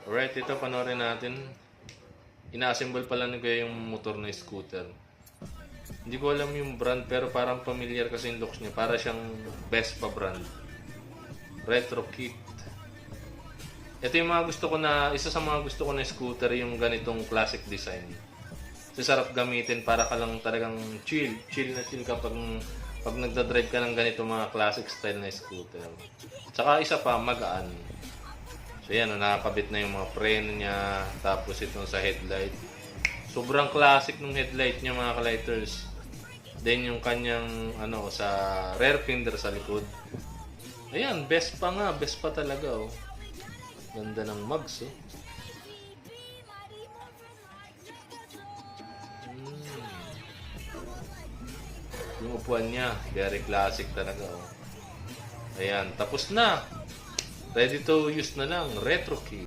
Alright, ito panoorin natin. Ina-assemble pala ni Kuya yung motor na scooter. Hindi ko alam yung brand pero parang familiar kasi yung looks niya. Para siyang Vespa brand. Retro kit. Ito yung mga gusto ko na, isa sa mga gusto ko na scooter yung ganitong classic design. Kasi sarap gamitin para ka lang talagang chill. Chill na chill ka pag nagdadrive ka ng ganito mga classic style na scooter. Tsaka isa pa, magaan. So yan, nakakabit na yung mga preno niya. Tapos itong sa headlight. Sobrang classic ng headlight niya mga ka-lighters. Then yung kanyang sa rear fender sa likod. Ayan, best pa nga. Best pa talaga oh. Ganda ng mugs oh. Yung upuan niya, very classic talaga oh. Ayan, tapos na. Ready to use na lang, retro key.